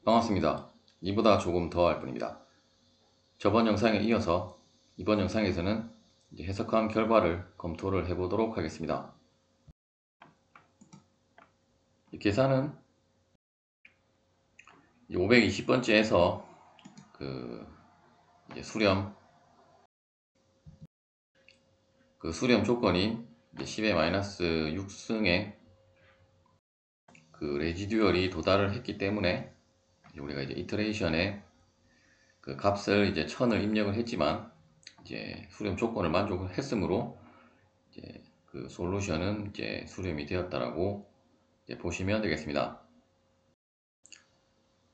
반갑습니다. 이보다 조금 더 할 뿐입니다. 저번 영상에 이어서 이번 영상에서는 해석한 결과를 검토를 해보도록 하겠습니다. 이 계산은 520번째에서 수렴 수렴 조건인 10의 마이너스 6승의 레지듀얼이 도달을 했기 때문에 우리가 이터레이션에 값을 1000을 입력을 했지만 수렴 조건을 만족을 했으므로 솔루션은 수렴이 되었다라고 보시면 되겠습니다.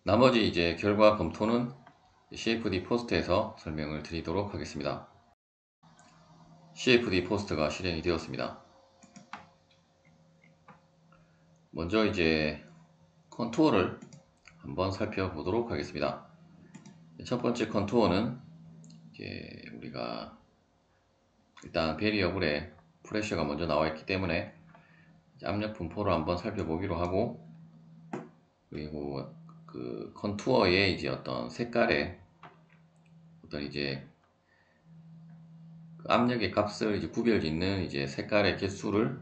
나머지 결과 검토는 CFD 포스트에서 설명을 드리도록 하겠습니다. CFD 포스트가 실행이 되었습니다. 먼저 컨투어를 한번 살펴보도록 하겠습니다. 첫 번째 컨투어는 우리가 일단 베리어블에 프레셔가 먼저 나와 있기 때문에 압력 분포를 한번 살펴보기로 하고, 그리고 컨투어의 어떤 색깔에 어떤 압력의 값을 구별짓는 색깔의 개수를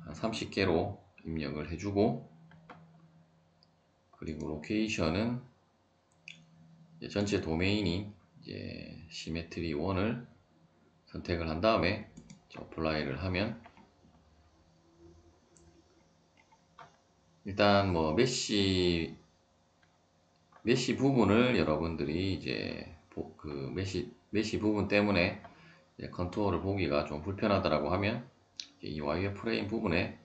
한 30개로 입력을 해주고, 그리고 로케이션은 전체 도메인이 시메트리 1을 선택을 한 다음에 어플라이를 하면, 일단 메쉬 부분을 여러분들이 메쉬 부분 때문에 컨투어를 보기가 좀 불편하다라고 하면 이 와이어 프레임 부분에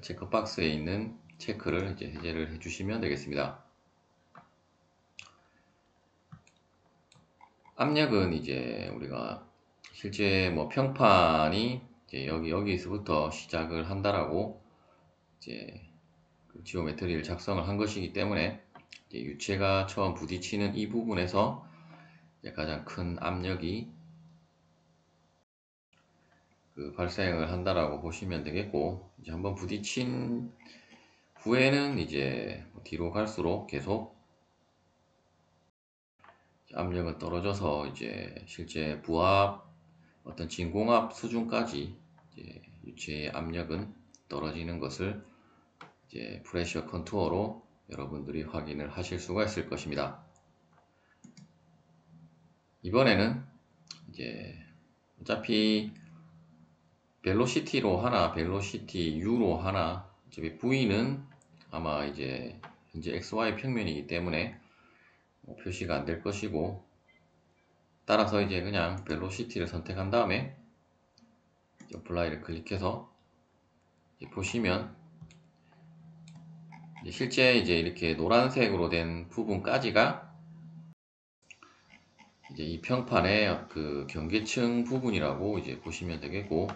체크박스에 있는 체크를 해제를 해주시면 되겠습니다. 압력은 우리가 실제 평판이 여기서부터 시작을 한다라고 지오메트리를 작성을 한 것이기 때문에 유체가 처음 부딪히는 이 부분에서 가장 큰 압력이 발생을 한다라고 보시면 되겠고, 한번 부딪힌 후에는 뒤로 갈수록 계속 압력은 떨어져서 실제 부압, 어떤 진공압 수준까지 유체의 압력은 떨어지는 것을 프레셔 컨투어로 여러분들이 확인을 하실 수가 있을 것입니다. 이번에는 어차피 벨로시티로 하나, 벨로시티 U로 하나, V는 아마 현재 XY 평면이기 때문에 표시가 안 될 것이고, 따라서 그냥 벨로시티를 선택한 다음에 어플라이를 클릭해서 보시면 실제 이렇게 노란색으로 된 부분까지가 이 평판의 경계층 부분이라고 보시면 되겠고,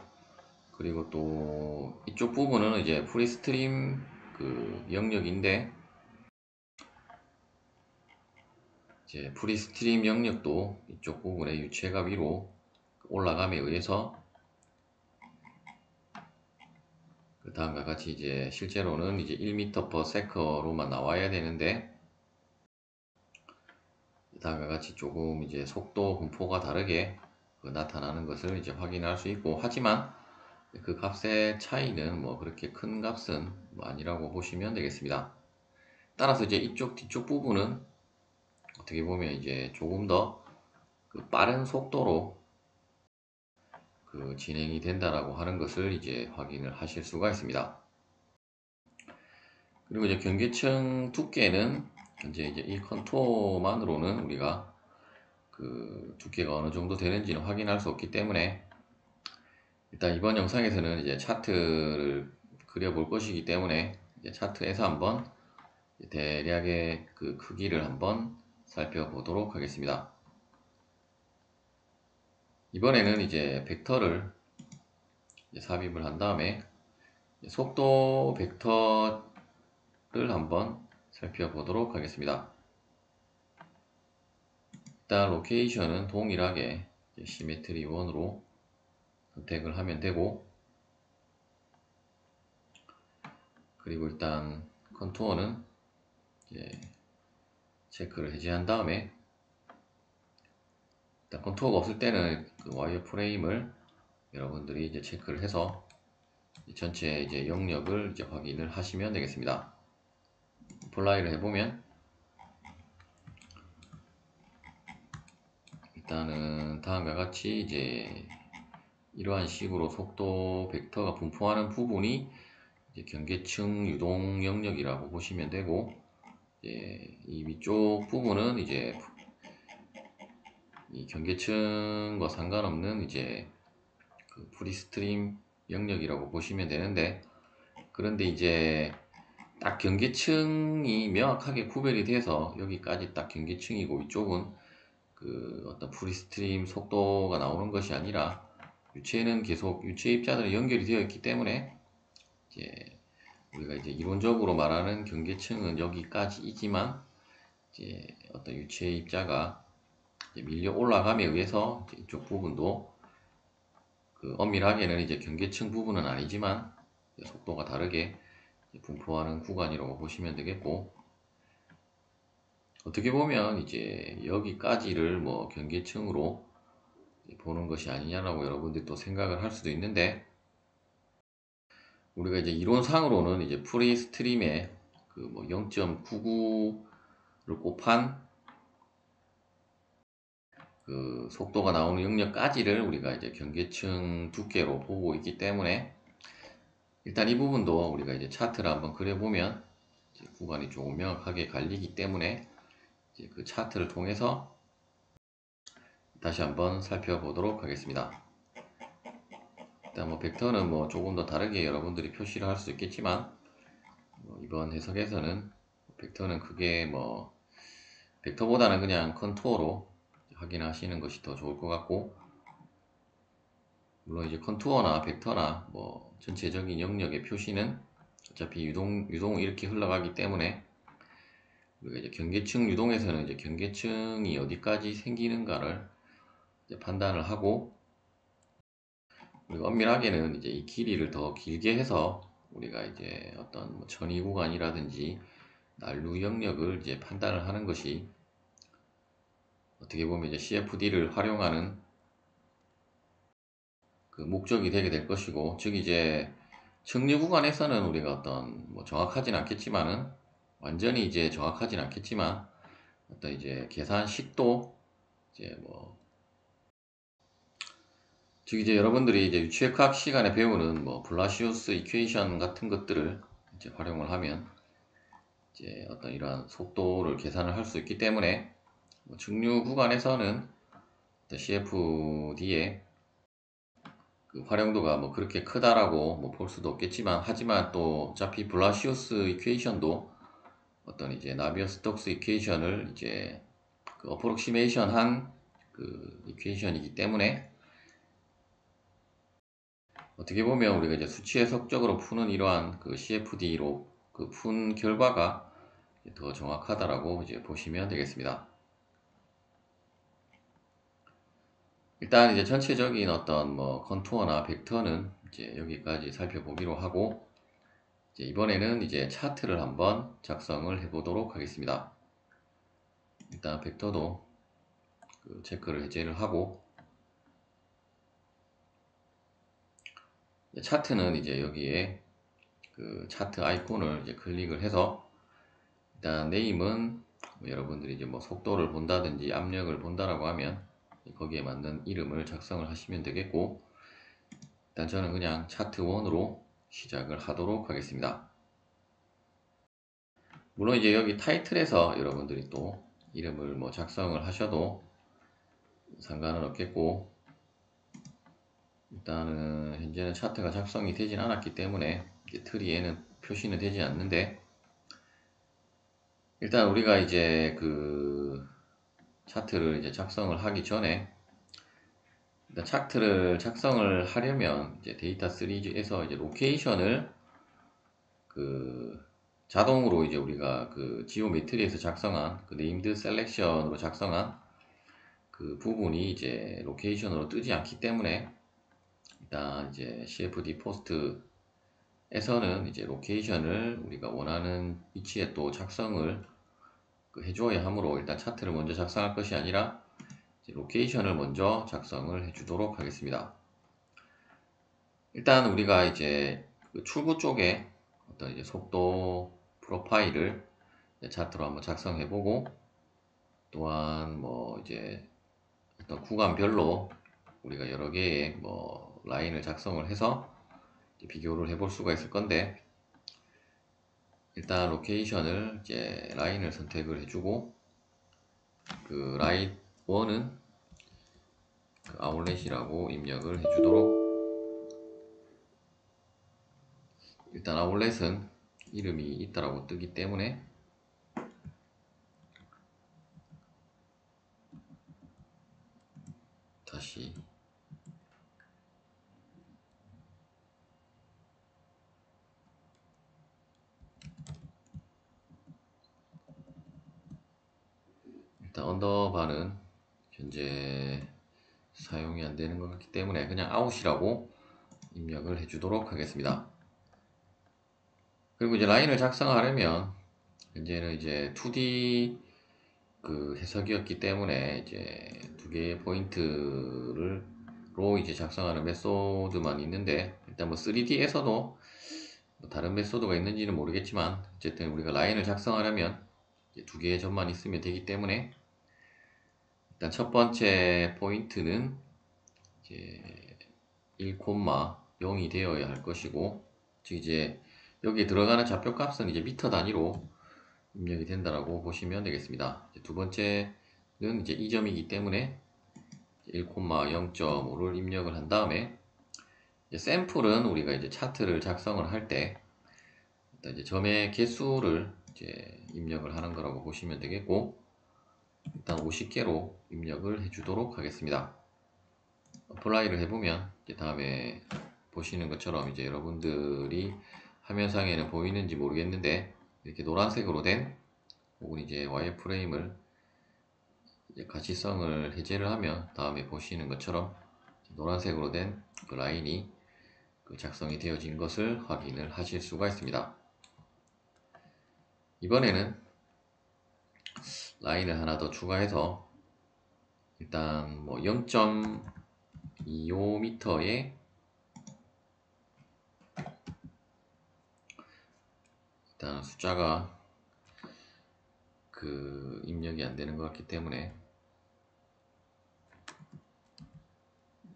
그리고 또 이쪽 부분은 프리스트림 영역인데, 프리스트림 영역도 이쪽 부분에 유체가 위로 올라감에 의해서 다음과 같이 실제로는 1m/s로만 나와야 되는데, 다음과 같이 조금 속도 분포가 다르게 나타나는 것을 확인할 수 있고, 하지만 그 값의 차이는 그렇게 큰 값은 아니라고 보시면 되겠습니다. 따라서 이쪽 뒤쪽 부분은 어떻게 보면 조금 더 빠른 속도로 진행이 된다라고 하는 것을 확인을 하실 수가 있습니다. 그리고 경계층 두께는 현재 이 컨투어만으로는 우리가 두께가 어느 정도 되는지는 확인할 수 없기 때문에, 일단 이번 영상에서는 차트를 그려볼 것이기 때문에 차트에서 한번 대략의 크기를 한번 살펴보도록 하겠습니다. 이번에는 벡터를 삽입을 한 다음에 속도 벡터를 한번 살펴보도록 하겠습니다. 일단 로케이션은 동일하게 시메트리 1으로 선택을 하면 되고, 그리고 일단 컨투어는 이제 체크를 해제한 다음에 일단 컨투어가 없을 때는 그 와이어 프레임을 여러분들이 이제 체크를 해서 전체 이제 영역을 이제 확인을 하시면 되겠습니다. 플라이를 해보면 일단은 다음과 같이 이제 이러한 식으로 속도 벡터가 분포하는 부분이 이제 경계층 유동 영역이라고 보시면 되고, 이제 이 위쪽 부분은 이제 이 경계층과 상관없는 이제 그 프리스트림 영역이라고 보시면 되는데, 그런데 이제 딱 경계층이 명확하게 구별이 돼서 여기까지 딱 경계층이고 이쪽은 그 어떤 프리스트림 속도가 나오는 것이 아니라 유체는 계속 유체 입자들이 연결이 되어 있기 때문에 이제 우리가 이제 이론적으로 말하는 경계층은 여기까지이지만 이제 어떤 유체 입자가 이제 밀려 올라감에 의해서 이제 이쪽 부분도 그 엄밀하게는 이제 경계층 부분은 아니지만 속도가 다르게 분포하는 구간이라고 보시면 되겠고, 어떻게 보면 이제 여기까지를 뭐 경계층으로 보는 것이 아니냐라고 여러분들이 또 생각을 할 수도 있는데, 우리가 이제 이론상으로는 이제 프리스트림의 그 뭐 0.99를 곱한 그 속도가 나오는 영역까지를 우리가 이제 경계층 두께로 보고 있기 때문에, 일단 이 부분도 우리가 이제 차트를 한번 그려보면 이제 구간이 조금 명확하게 갈리기 때문에 이제 그 차트를 통해서 다시 한번 살펴보도록 하겠습니다. 일단 뭐 벡터는 뭐 조금 더 다르게 여러분들이 표시를 할 수 있겠지만, 뭐 이번 해석에서는 벡터는 크게 뭐 벡터보다는 그냥 컨투어로 확인하시는 것이 더 좋을 것 같고, 물론 이제 컨투어나 벡터나 뭐 전체적인 영역의 표시는 어차피 유동은 이렇게 흘러가기 때문에 우리가 이제 경계층 유동에서는 이제 경계층이 어디까지 생기는가를 이제 판단을 하고, 우리가 엄밀하게는 이제 이 길이를 더 길게 해서 우리가 이제 어떤 뭐 전이 구간이라든지 난루 영역을 이제 판단을 하는 것이 어떻게 보면 이제 CFD를 활용하는 그 목적이 되게 될 것이고, 즉 이제 측류 구간에서는 우리가 어떤 뭐 정확하진 않겠지만은, 완전히 이제 정확하진 않겠지만 어떤 이제 계산식도 이제 뭐, 즉 이제 여러분들이 이제 유체역학 시간에 배우는 뭐 블라시우스 이퀘이션 같은 것들을 이제 활용을 하면 이제 어떤 이러한 속도를 계산을 할 수 있기 때문에, 뭐 측류 구간에서는 CFD의 그 활용도가 뭐 그렇게 크다라고 뭐 볼 수도 없겠지만, 하지만 또 어차피 블라시우스 이퀘이션도 어떤 이제 나비어 스톡스 이퀘이션을 이제 그 어프록시메이션 한 그 이퀘이션이기 때문에, 어떻게 보면 우리가 이제 수치 해석적으로 푸는 이러한 그 CFD로 그 푼 결과가 더 정확하다라고 이제 보시면 되겠습니다. 일단 이제 전체적인 어떤 뭐 컨투어나 벡터는 이제 여기까지 살펴보기로 하고, 이제 이번에는 이제 차트를 한번 작성을 해 보도록 하겠습니다. 일단 벡터도 그 체크를 해제를 하고, 차트는 이제 여기에 그 차트 아이콘을 이제 클릭을 해서, 일단 네임은 뭐 여러분들이 이제 뭐 속도를 본다든지 압력을 본다라고 하면 거기에 맞는 이름을 작성을 하시면 되겠고, 일단 저는 그냥 차트1으로 시작을 하도록 하겠습니다. 물론 이제 여기 타이틀에서 여러분들이 또 이름을 뭐 작성을 하셔도 상관은 없겠고, 일단은 현재는 차트가 작성이 되진 않았기 때문에 이제 트리에는 표시는 되지 않는데, 일단 우리가 이제 그 차트를 이제 작성을 하기 전에, 일단 차트를 작성을 하려면 이제 데이터 시리즈에서 이제 로케이션을 그 자동으로 이제 우리가 그 지오메트리에서 작성한 그 네임드 셀렉션으로 작성한 그 부분이 이제 로케이션으로 뜨지 않기 때문에, 일단 이제 CFD 포스트에서는 이제 로케이션을 우리가 원하는 위치에 또 작성을 해주어야 하므로 일단 차트를 먼저 작성할 것이 아니라 로케이션을 먼저 작성을 해주도록 하겠습니다. 일단 우리가 이제 출구 쪽에 어떤 이제 속도 프로파일을 차트로 한번 작성해보고, 또한 뭐 이제 어떤 구간별로 우리가 여러 개의 뭐 라인을 작성을 해서 비교를 해볼 수가 있을 건데, 일단 로케이션을 이제 라인을 선택을 해주고, 그 라인 1은 그 아울렛이라고 입력을 해주도록. 일단 아울렛은 이름이 있다라고 뜨기 때문에 다시 일단 언더바는 현재 사용이 안 되는 것 같기 때문에 그냥 아웃이라고 입력을 해주도록 하겠습니다. 그리고 이제 라인을 작성하려면 현재는 이제 2D 그 해석이었기 때문에 이제 두 개의 포인트를 로 이제 작성하는 메소드만 있는데, 일단 뭐 3D에서도 뭐 다른 메소드가 있는지는 모르겠지만 어쨌든 우리가 라인을 작성하려면 두 개의 점만 있으면 되기 때문에, 일단 첫 번째 포인트는 이제 1,0이 되어야 할 것이고, 즉 이제 여기 들어가는 좌표 값은 이제 미터 단위로 입력이 된다라고 보시면 되겠습니다. 두 번째는 이제 이 점이기 때문에 1,0.5를 입력을 한 다음에, 이제 샘플은 우리가 이제 차트를 작성을 할 때 이제 점의 개수를 이제 입력을 하는 거라고 보시면 되겠고, 일단 50개로 입력을 해주도록 하겠습니다. 어플라이를 해보면 이제 다음에 보시는 것처럼 이제 여러분들이 화면상에는 보이는지 모르겠는데, 이렇게 노란색으로 된, 혹은 이제 와이어프레임을 이제 가시성을 해제를 하면 다음에 보시는 것처럼 노란색으로 된 그 라인이 작성이 되어진 것을 확인을 하실 수가 있습니다. 이번에는 라인을 하나 더 추가해서 일단 뭐 0.25m에 일단 숫자가 그 입력이 안 되는 것 같기 때문에,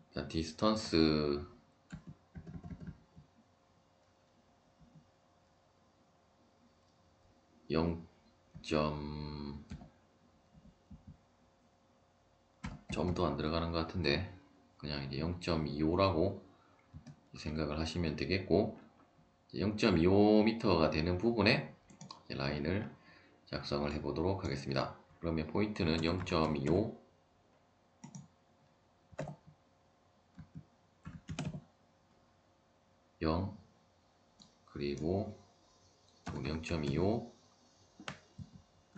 일단 디스턴스 0. 점도 안 들어가는 것 같은데 그냥 이제 0.25라고 생각을 하시면 되겠고, 0.25m가 되는 부분에 라인을 작성을 해 보도록 하겠습니다. 그러면 포인트는 0.25, 0, 그리고 0.25,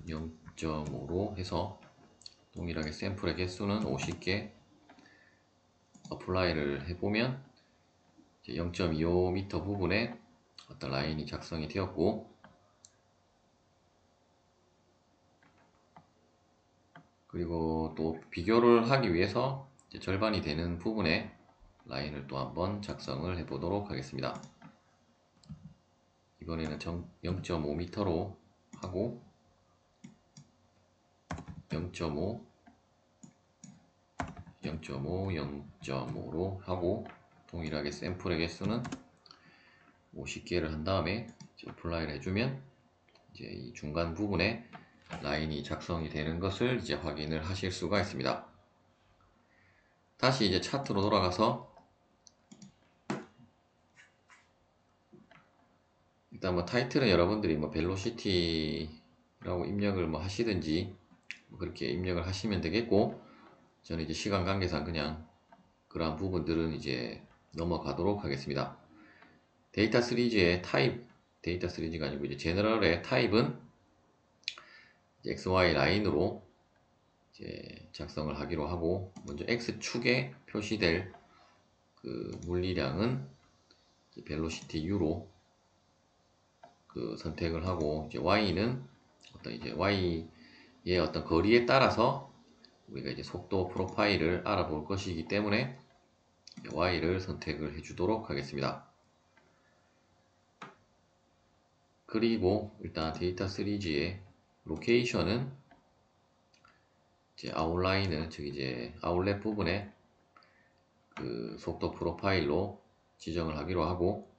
0.5로 해서 동일하게 샘플의 개수는 50개 어플라이를 해보면 0.25m 부분에 어떤 라인이 작성이 되었고, 그리고 또 비교를 하기 위해서 절반이 되는 부분에 라인을 또 한번 작성을 해 보도록 하겠습니다. 이번에는 0.5m로 하고 0.5, 0.5, 0.5로 하고 동일하게 샘플의 개수는 50개를 한 다음에 어플라이를 해주면 이제 이 중간 부분에 라인이 작성이 되는 것을 이제 확인을 하실 수가 있습니다. 다시 이제 차트로 돌아가서 일단 뭐 타이틀은 여러분들이 뭐 벨로시티라고 입력을 뭐 하시든지 뭐 그렇게 입력을 하시면 되겠고, 저는 이제 시간 관계상 그냥 그러한 부분들은 이제 넘어가도록 하겠습니다. 데이터 시리즈의 타입, 데이터 시리즈가 아니고 이제 제너럴의 타입은 XY 라인으로 이제 작성을 하기로 하고, 먼저 X축에 표시될 그 물리량은 벨로시티 U로 그 선택을 하고, 이제 Y는 어떤 이제 Y 어떤 거리에 따라서 우리가 이제 속도 프로파일을 알아볼 것이기 때문에 Y를 선택을 해주도록 하겠습니다. 그리고 일단 데이터 시리즈의 로케이션은 이제 아웃라인을 즉 이제 아웃렛 부분에 그 속도 프로파일로 지정을 하기로 하고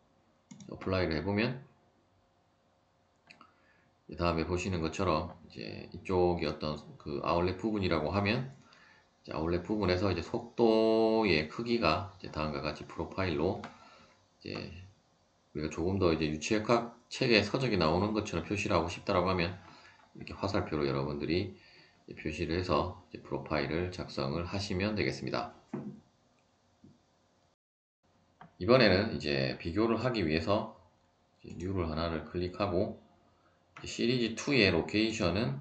어플라이를 해보면 다음에 보시는 것처럼 이제 이쪽이 어떤 그 아웃렛 부분이라고 하면 이제 아웃렛 부분에서 이제 속도의 크기가 이제 다음과 같이 프로파일로 이제 우리가 조금 더 이제 유체역 책에 서적에 나오는 것처럼 표시를 하고 싶다라고 하면 이렇게 화살표로 여러분들이 표시를 해서 이제 프로파일을 작성을 하시면 되겠습니다. 이번에는 이제 비교를 하기 위해서 뉴를 하나를 클릭하고 시리즈 2의 로케이션은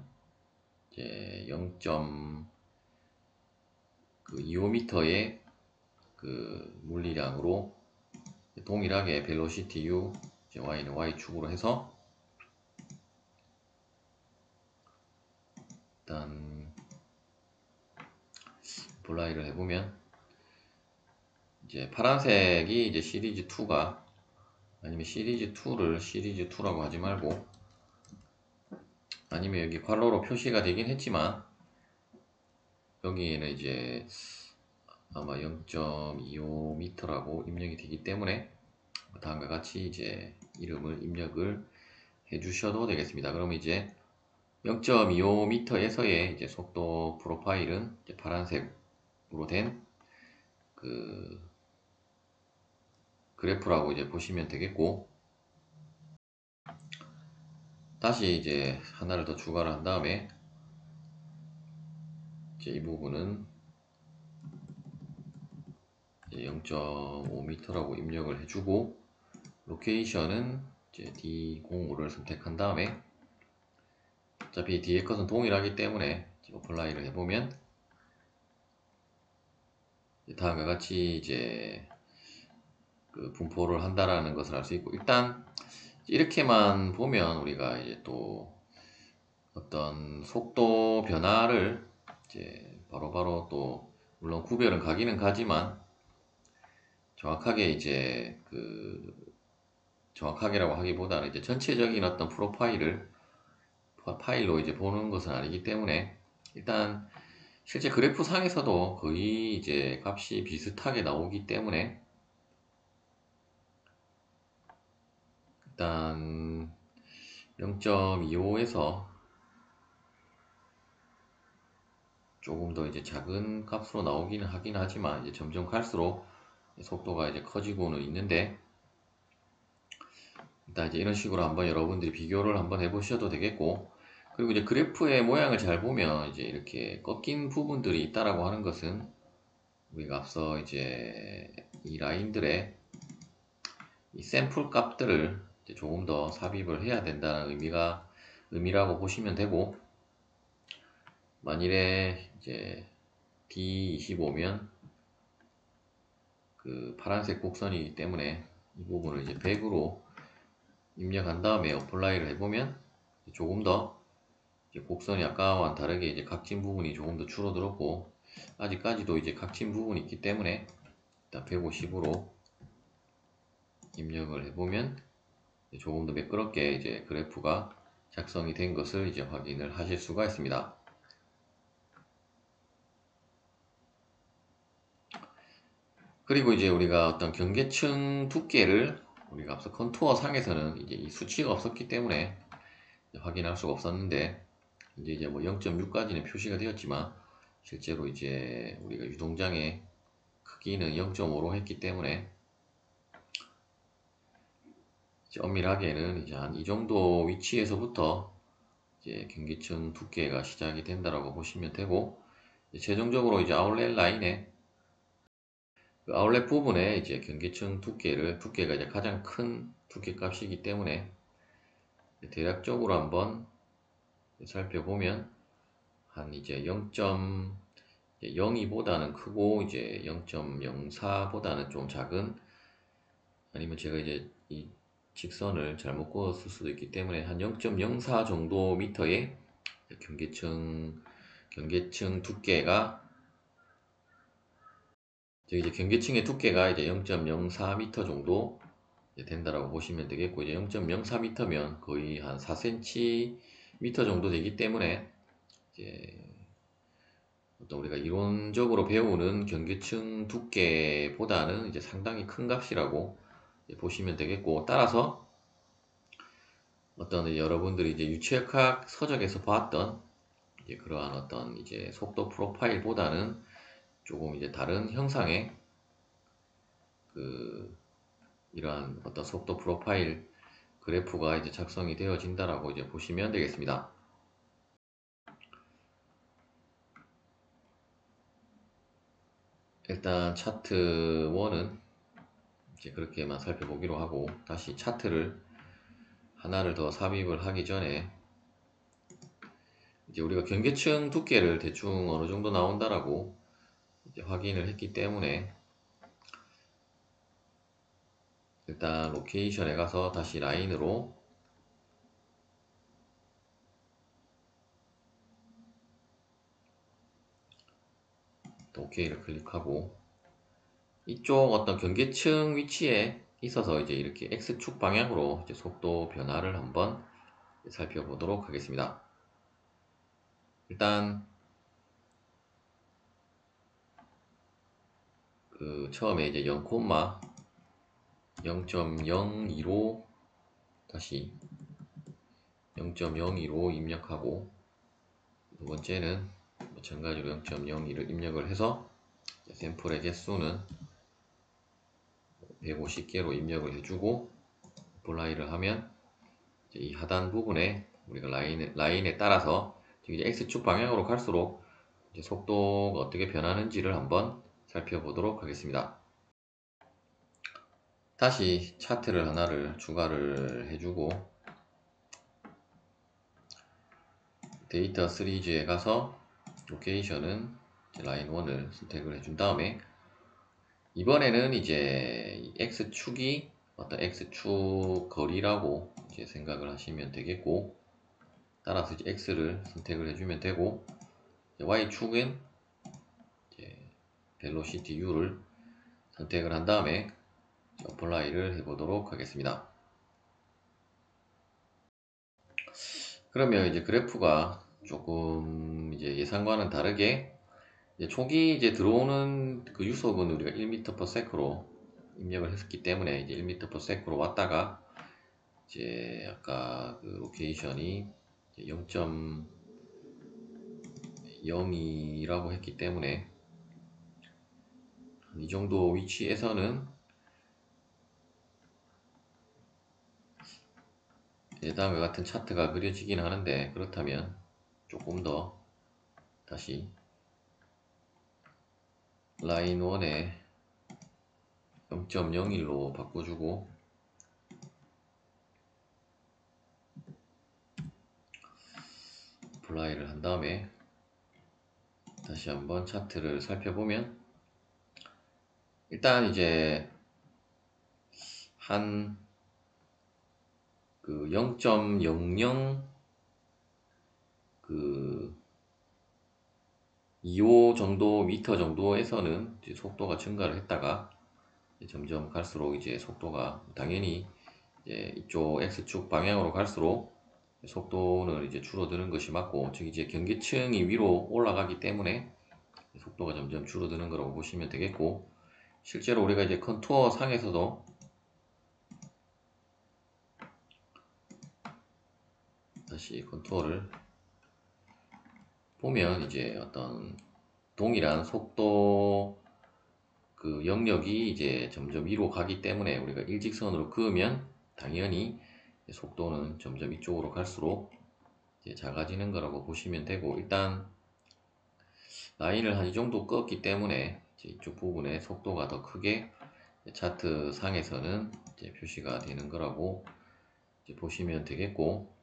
이제 0.25m의 그 물리량으로 동일하게 벨로시티 u, y는 y축으로 해서 일단 블라이를 해보면 이제 파란색이 이제 시리즈 2가 아니면 시리즈 2를 시리즈 2라고 하지 말고 아니면 여기 괄호로 표시가 되긴 했지만 여기에는 이제 아마 0.25m라고 입력이 되기 때문에 다음과 같이 이제 이름을 입력을 해 주셔도 되겠습니다. 그러면 이제 0.25m에서의 이제 속도 프로파일은 이제 파란색으로 된 그 그래프라고 이제 보시면 되겠고, 다시 이제 하나를 더 추가를 한 다음에 이제 이 부분은 0.5m라고 입력을 해주고 로케이션은 이제 D05를 선택한 다음에 어차피 뒤에 것은 동일하기 때문에 어플라이를 해보면 다음과 같이 이제 그 분포를 한다라는 것을 알 수 있고, 일단 이렇게만 보면 우리가 이제 또 어떤 속도 변화를 이제 바로바로 또 물론 구별은 가기는 가지만 정확하게 이제 그 정확하게라고 하기보다는 이제 전체적인 어떤 파일로 이제 보는 것은 아니기 때문에 일단 실제 그래프 상에서도 거의 이제 값이 비슷하게 나오기 때문에 일단 0.25에서 조금 더 이제 작은 값으로 나오기는 하긴 하지만 이제 점점 갈수록 속도가 이제 커지고는 있는데 일단 이제 이런 식으로 한번 여러분들이 비교를 한번 해보셔도 되겠고, 그리고 이제 그래프의 모양을 잘 보면 이제 이렇게 꺾인 부분들이 있다라고 하는 것은 우리가 앞서 이제 이 라인들의 이 샘플 값들을 이제 조금 더 삽입을 해야 된다는 의미라고 보시면 되고, 만일에 이제 D25면 그 파란색 곡선이기 때문에 이 부분을 이제 100으로 입력한 다음에 어플라이를 해보면 조금 더 곡선이 아까와는 다르게 이제 각진 부분이 조금 더 줄어들었고, 아직까지도 이제 각진 부분이 있기 때문에 일단 150으로 입력을 해보면 조금 더 매끄럽게 이제 그래프가 작성이 된 것을 이제 확인을 하실 수가 있습니다. 그리고 이제 우리가 어떤 경계층 두께를 우리가 앞서 컨투어 상에서는 이제 이 수치가 없었기 때문에 확인할 수가 없었는데 이제 뭐 0.6까지는 표시가 되었지만 실제로 이제 우리가 유동장의 크기는 0.5로 했기 때문에 이제 엄밀하게는 이제 한 이 정도 위치에서부터 이제 경계층 두께가 시작이 된다라고 보시면 되고, 최종적으로 이제 아웃렛 라인에 그 아웃렛 부분에 이제 경계층 두께가 이제 가장 큰 두께 값이기 때문에 대략적으로 한번 살펴보면 한 이제 0.02보다는 크고 이제 0.04보다는 좀 작은, 아니면 제가 이제 이 직선을 잘못 그었을 수도 있기 때문에 한 0.04 정도 미터의 경계층 두께가 이제 경계층의 두께가 이제 0.04m 정도 된다라고 보시면 되겠고, 이제 0.04m면 거의 한 4cm 정도 되기 때문에 이제 어떤 우리가 이론적으로 배우는 경계층 두께보다는 이제 상당히 큰 값이라고 보시면 되겠고, 따라서 어떤 여러분들이 이제 유체역학 서적에서 봤던 이제 그러한 어떤 이제 속도 프로파일보다는 조금 이제 다른 형상의 그 이러한 어떤 속도 프로파일 그래프가 이제 작성이 되어진다라고 이제 보시면 되겠습니다. 일단 차트 1은 이제 그렇게만 살펴보기로 하고, 다시 차트를 하나를 더 삽입을 하기 전에 이제 우리가 경계층 두께를 대충 어느 정도 나온다라고 이제 확인을 했기 때문에, 일단 로케이션에 가서 다시 라인으로 OK를 클릭하고, 이쪽 어떤 경계층 위치에 있어서 이제 이렇게 X축 방향으로 이제 속도 변화를 한번 살펴보도록 하겠습니다. 일단 그 처음에 이제 0,025 다시 0.015 입력하고, 두 번째는 마찬가지로 0.02를 입력을 해서 샘플의 개수는 150개로 입력을 해주고 어플라이를 하면 이 하단 부분에 우리가 라인에 따라서 이제 X축 방향으로 갈수록 이제 속도가 어떻게 변하는지를 한번 살펴보도록 하겠습니다. 다시 차트를 하나를 추가를 해주고 데이터 시리즈에 가서 로케이션은 라인 1을 선택을 해준 다음에, 이번에는 이제 X축이 어떤 X축 거리라고 이제 생각을 하시면 되겠고, 따라서 이제 X를 선택을 해주면 되고, Y축은 이제 벨로시티 U를 선택을 한 다음에 어플라이를 해보도록 하겠습니다. 그러면 이제 그래프가 조금 이제 예상과는 다르게 이제 초기 이제 들어오는 그 유속은 우리가 1m/s로 입력을 했기 때문에 이제 1m/s로 왔다가 이제 아까 그 로케이션이 0.02라고 했기 때문에 이 정도 위치에서는 예상과 같은 차트가 그려지긴 하는데, 그렇다면 조금 더 다시 라인 1에 0.01로 바꿔주고 어플라이를 한 다음에 다시 한번 차트를 살펴보면, 일단 이제 한 그 0.00 그 25 정도 미터 정도에서는 이제 속도가 증가를 했다가 점점 갈수록 이제 속도가 당연히 이제 이쪽 X축 방향으로 갈수록 속도는 이제 줄어드는 것이 맞고, 즉 이제 경계층이 위로 올라가기 때문에 속도가 점점 줄어드는 거라고 보시면 되겠고, 실제로 우리가 이제 컨투어 상에서도 다시 컨투어를 보면 이제 어떤 동일한 속도 그 영역이 이제 점점 위로 가기 때문에 우리가 일직선으로 그으면 당연히 속도는 점점 이쪽으로 갈수록 이제 작아지는 거라고 보시면 되고, 일단 라인을 한 이 정도 끄었기 때문에 이제 이쪽 부분에 속도가 더 크게 차트 상에서는 이제 표시가 되는 거라고 이제 보시면 되겠고,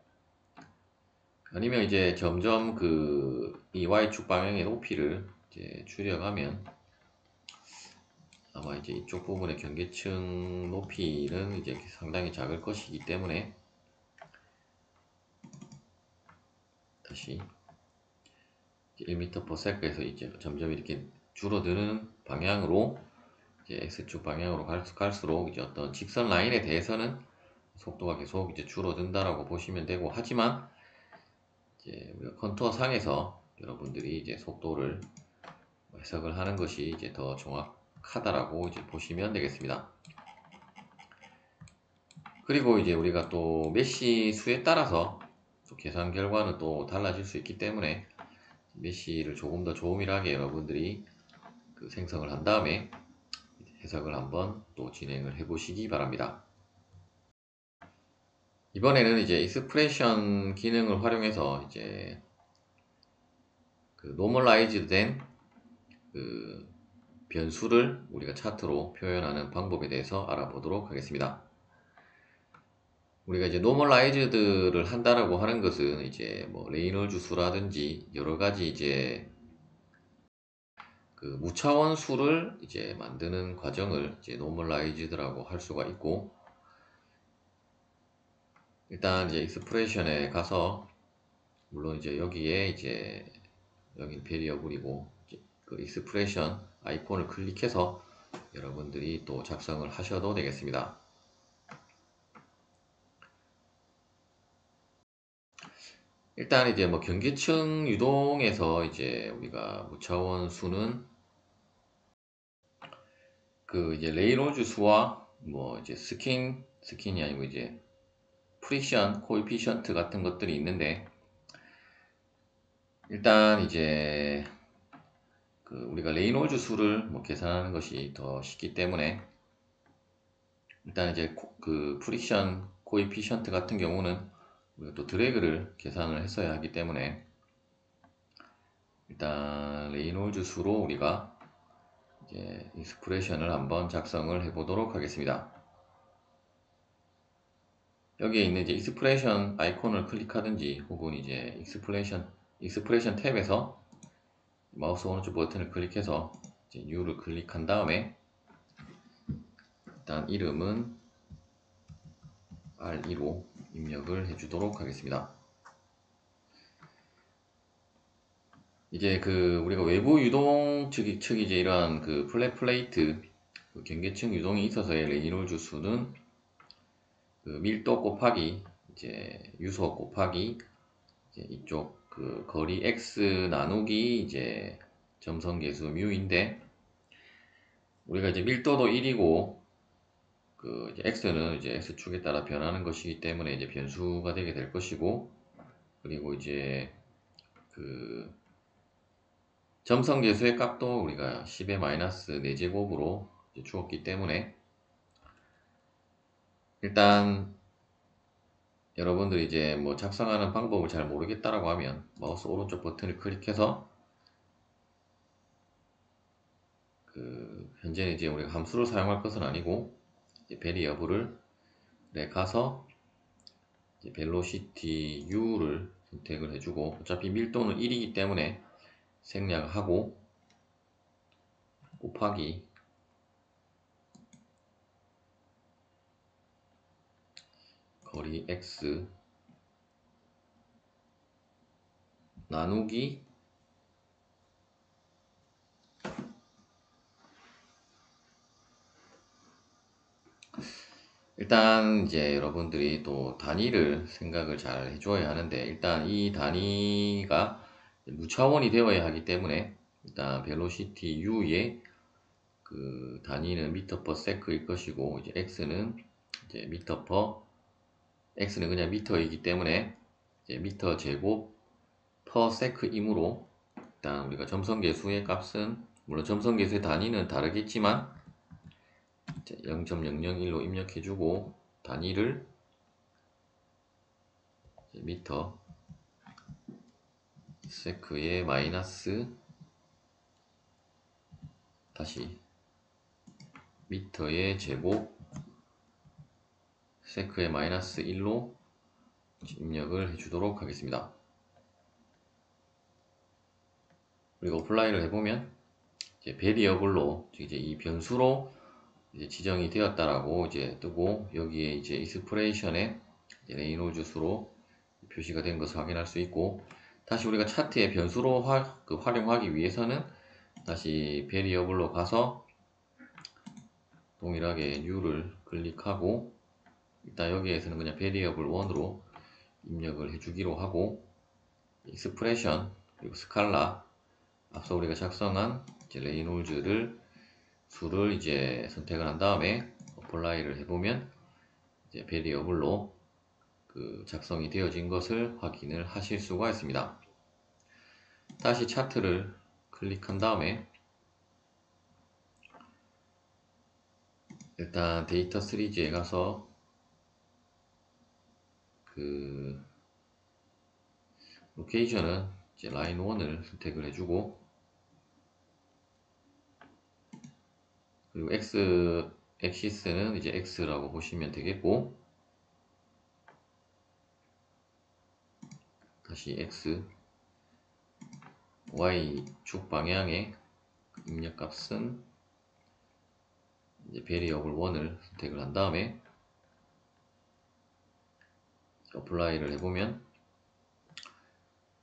아니면 이제 점점 이 Y축 방향의 높이를 이제 줄여가면 아마 이제 이쪽 부분의 경계층 높이는 이제 상당히 작을 것이기 때문에 다시 1m/s에서 이제 점점 이렇게 줄어드는 방향으로 이제 X축 방향으로 갈수록 이제 어떤 직선 라인에 대해서는 속도가 계속 이제 줄어든다라고 보시면 되고, 하지만 이제 우리가 컨투어 상에서 여러분들이 이제 속도를 해석을 하는 것이 이제 더 정확하다라고 이제 보시면 되겠습니다. 그리고 이제 우리가 또 메쉬 수에 따라서 또 계산 결과는 또 달라질 수 있기 때문에 메쉬를 조금 더 조밀하게 여러분들이 그 생성을 한 다음에 해석을 한번 또 진행을 해 보시기 바랍니다. 이번에는 이제 익스프레션 기능을 활용해서 이제 그 노멀라이즈드 된 그 변수를 우리가 차트로 표현하는 방법에 대해서 알아보도록 하겠습니다. 우리가 이제 노멀라이즈드를 한다라고 하는 것은 이제 뭐 레이놀즈 수라든지 여러 가지 이제 그 무차원 수를 이제 만드는 과정을 이제 노멀라이즈드라고 할 수가 있고, 일단 이제 익스프레션에 가서 물론 이제 여기에 이제 여기 베리어블이고 그 익스프레션 아이콘을 클릭해서 여러분들이 또 작성을 하셔도 되겠습니다. 일단 이제 뭐 경계층 유동에서 이제 우리가 무차원 수는 그 이제 레이놀즈 수와 뭐 이제 스킨이 아니고 이제 프릭션 코에피션트 같은 것들이 있는데, 일단 이제 그 우리가 레이놀즈 수를 뭐 계산하는 것이 더 쉽기 때문에 일단 이제 그 프릭션 코에피션트 같은 경우는 우리가 또 드래그를 계산을 했어야 하기 때문에 일단 레이놀즈 수로 우리가 이제 익스프레션을 한번 작성을 해 보도록 하겠습니다. 여기에 있는 이제 익스프레션 아이콘을 클릭하든지 혹은 이제 익스프레션 탭에서 마우스 오른쪽 버튼을 클릭해서 이제 U를 클릭한 다음에 일단 이름은 R2로 입력을 해주도록 하겠습니다. 이제 그 우리가 외부 유동 측이 이제 이러한 그 플랫 플레이트 그 경계층 유동이 있어서의 레이놀즈 수는 그 밀도 곱하기 이제 유소 곱하기 이제 이쪽 그 거리 x 나누기 이제 점성계수 뮤인데, 우리가 이제 밀도도 1이고 그 이제 x는 이제 x축에 따라 변하는 것이기 때문에 이제 변수가 되게 될 것이고, 그리고 이제 그 점성계수의 값도 우리가 10의 마이너스 4제곱으로 주었기 때문에 일단 여러분들이 이제 뭐 작성하는 방법을 잘 모르겠다라고 하면 마우스 오른쪽 버튼을 클릭해서 그 현재는 이제 우리가 함수를 사용할 것은 아니고 이제 베리어블을 가서 이제 벨로시티 U를 선택을 해주고, 어차피 밀도는 1이기 때문에 생략하고 곱하기 거리 x 나누기 일단 이제 여러분들이 또 단위를 생각을 잘 해줘야 하는데, 일단 이 단위가 무차원이 되어야 하기 때문에 일단 벨로시티 U의 그 단위는 미터 퍼 세크일 것이고, 이제 x는 이제 x는 그냥 미터이기 때문에 이제 미터 제곱 퍼 세크이므로 일단 우리가 점성계수의 값은 물론 점성계수의 단위는 다르겠지만 0.001로 입력해주고 단위를 미터 세크의 마이너스 다시 미터의 제곱 세크의 마이너스 1로 입력을 해주도록 하겠습니다. 그리고 어플라이를 해보면 이제 베리어블로 이제 이 변수로 이제 지정이 되었다라고 이제 뜨고, 여기에 이제 익스프레션에 레이놀즈 수로 표시가 된 것을 확인할 수 있고, 다시 우리가 차트의 변수로 활용하기 위해서는 다시 베리어블로 가서 동일하게 U를 클릭하고 일단 여기에서는 그냥 베리어블 1으로 입력을 해주기로 하고 익스프레션 그리고 스칼라 앞서 우리가 작성한 이제 레이놀즈를 수를 이제 선택을 한 다음에 어플라이를 해보면 이제 베리어블로 그 작성이 되어진 것을 확인을 하실 수가 있습니다. 다시 차트를 클릭한 다음에 일단 데이터 시리즈에 가서 그 로케이션은 이제 라인 1을 선택을 해주고 그리고 X 엑시스는 이제 X라고 보시면 되겠고 다시 X Y축 방향의 입력값은 이제 베리어블 1을 선택을 한 다음에 어플라이를 해보면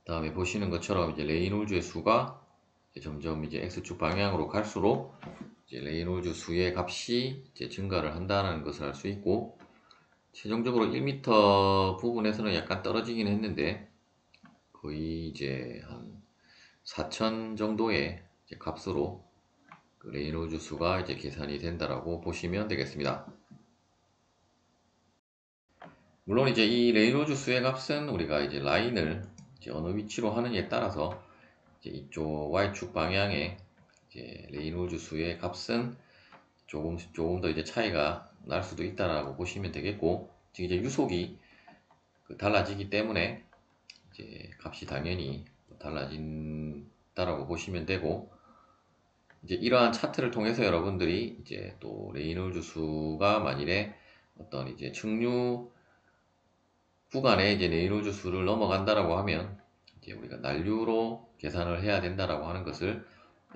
다음에 보시는 것처럼 이제 레이놀즈의 수가 이제 점점 이제 X축 방향으로 갈수록 이제 레이놀즈 수의 값이 이제 증가를 한다는 것을 알 수 있고 최종적으로 1m 부분에서는 약간 떨어지긴 했는데 거의 이제 한 4000 정도의 이제 값으로 그 레이놀즈 수가 이제 계산이 된다라고 보시면 되겠습니다. 물론 이제 이 레이놀즈 수의 값은 우리가 이제 라인을 이제 어느 위치로 하느냐에 따라서 이제 이쪽 Y축 방향의 이제 레이놀즈 수의 값은 조금 더 이제 차이가 날 수도 있다라고 보시면 되겠고, 즉 이제 유속이 달라지기 때문에 이제 값이 당연히 달라진다라고 보시면 되고, 이제 이러한 차트를 통해서 여러분들이 이제 또 레이놀즈 수가 만일에 어떤 이제 측류 구간에 이제 레이놀즈 수를 넘어간다라고 하면 이제 우리가 난류로 계산을 해야 된다라고 하는 것을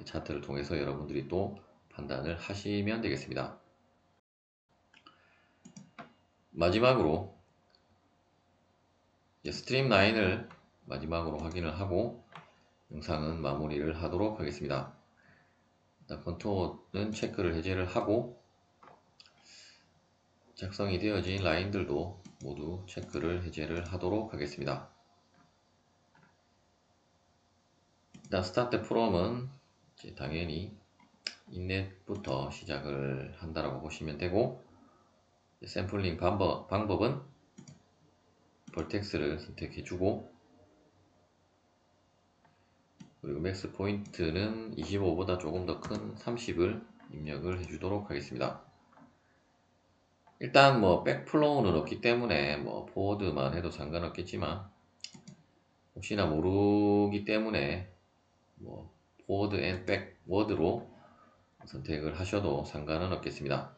차트를 통해서 여러분들이 또 판단을 하시면 되겠습니다. 마지막으로 스트림 라인을 마지막으로 확인을 하고 영상은 마무리를 하도록 하겠습니다. 일단 컨트롤은 체크를 해제를 하고 작성이 되어진 라인들도 모두 체크를 해제를 하도록 하겠습니다. 일단 스타트 프롬은 당연히 인넷부터 시작을 한다라고 보시면 되고 샘플링 방법은 벌텍스를 선택해 주고 그리고 맥스 포인트는 25보다 조금 더 큰 30을 입력을 해 주도록 하겠습니다. 일단 뭐 백플로우는 없기 때문에 뭐 포워드만 해도 상관없겠지만 혹시나 모르기 때문에 뭐 포워드 앤 백워드로 선택을 하셔도 상관은 없겠습니다.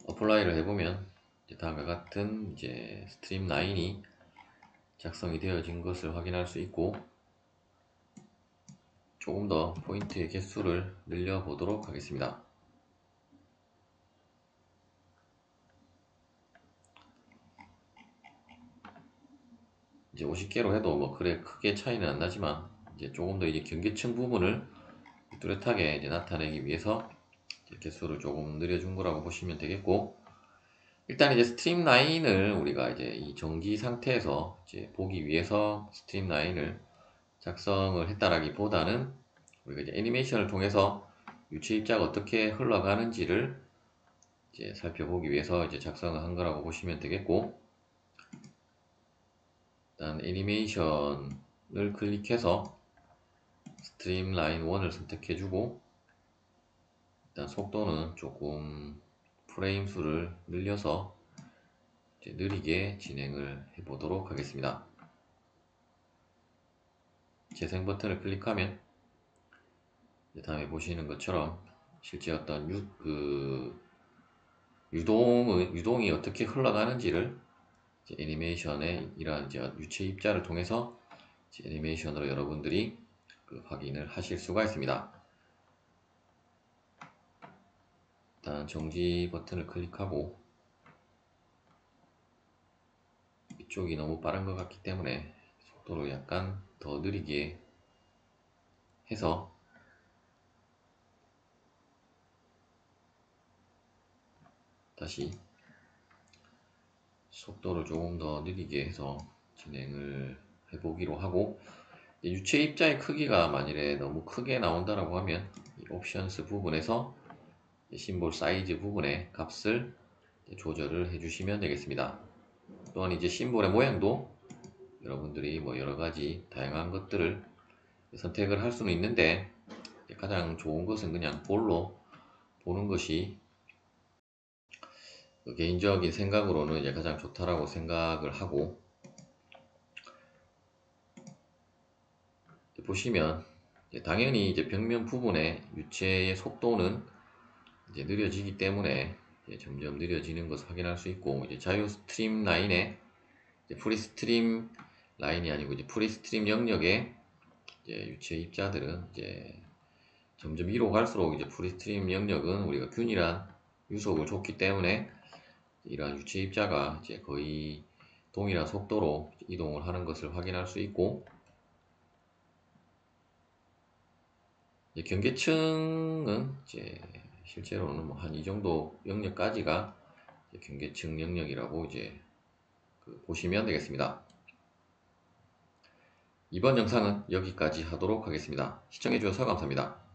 어플라이를 해보면 다음과 같은 이제 스트림 라인이 작성이 되어진 것을 확인할 수 있고 조금 더 포인트의 개수를 늘려 보도록 하겠습니다. 이제 50개로 해도 뭐 그래 크게 차이는 안 나지만 이제 조금 더 이제 경계층 부분을 뚜렷하게 이제 나타내기 위해서 이제 개수를 조금 늘려준 거라고 보시면 되겠고 일단 이제 스트림 라인을 우리가 이제 이 정지 상태에서 이제 보기 위해서 스트림 라인을 작성을 했다라기보다는 우리가 이제 애니메이션을 통해서 유체 입자가 어떻게 흘러가는지를 이제 살펴보기 위해서 이제 작성을 한 거라고 보시면 되겠고 일단 애니메이션을 클릭해서 스트림 라인 1을 선택해주고 일단 속도는 조금 프레임 수를 늘려서 이제 느리게 진행을 해 보도록 하겠습니다. 재생 버튼을 클릭하면 다음에 보시는 것처럼 실제 어떤 유동이 어떻게 흘러가는지를 애니메이션의 이러한 이제 유체 입자를 통해서 애니메이션으로 여러분들이 확인을 하실 수가 있습니다. 일단 정지 버튼을 클릭하고 이쪽이 너무 빠른 것 같기 때문에 속도를 약간 더 느리게 해서 다시 속도를 조금 더 느리게 해서 진행을 해보기로 하고, 유체 입자의 크기가 만일에 너무 크게 나온다라고 하면 이 옵션스 부분에서 심볼 사이즈 부분의 값을 조절을 해주시면 되겠습니다. 또한 이제 심볼의 모양도 여러분들이 뭐 여러가지 다양한 것들을 선택을 할 수는 있는데, 가장 좋은 것은 그냥 볼로 보는 것이 개인적인 생각으로는 이제 가장 좋다라고 생각을 하고, 보시면 당연히 이제 벽면 부분의 유체의 속도는 이제 느려지기 때문에 이제 점점 느려지는 것을 확인할 수 있고, 이제 자유 스트림 라인에 프리 스트림 라인이 아니고 이제 프리 스트림 영역에 이제 유체 입자들은 이제 점점 위로 갈수록 이제 프리 스트림 영역은 우리가 균일한 유속을 줬기 때문에 이러한 유체 입자가 이제 거의 동일한 속도로 이동을 하는 것을 확인할 수 있고, 경계층은 이제 실제로는 뭐 한 이 정도 영역까지가 경계층 영역이라고 이제 보시면 되겠습니다. 이번 영상은 여기까지 하도록 하겠습니다. 시청해주셔서 감사합니다.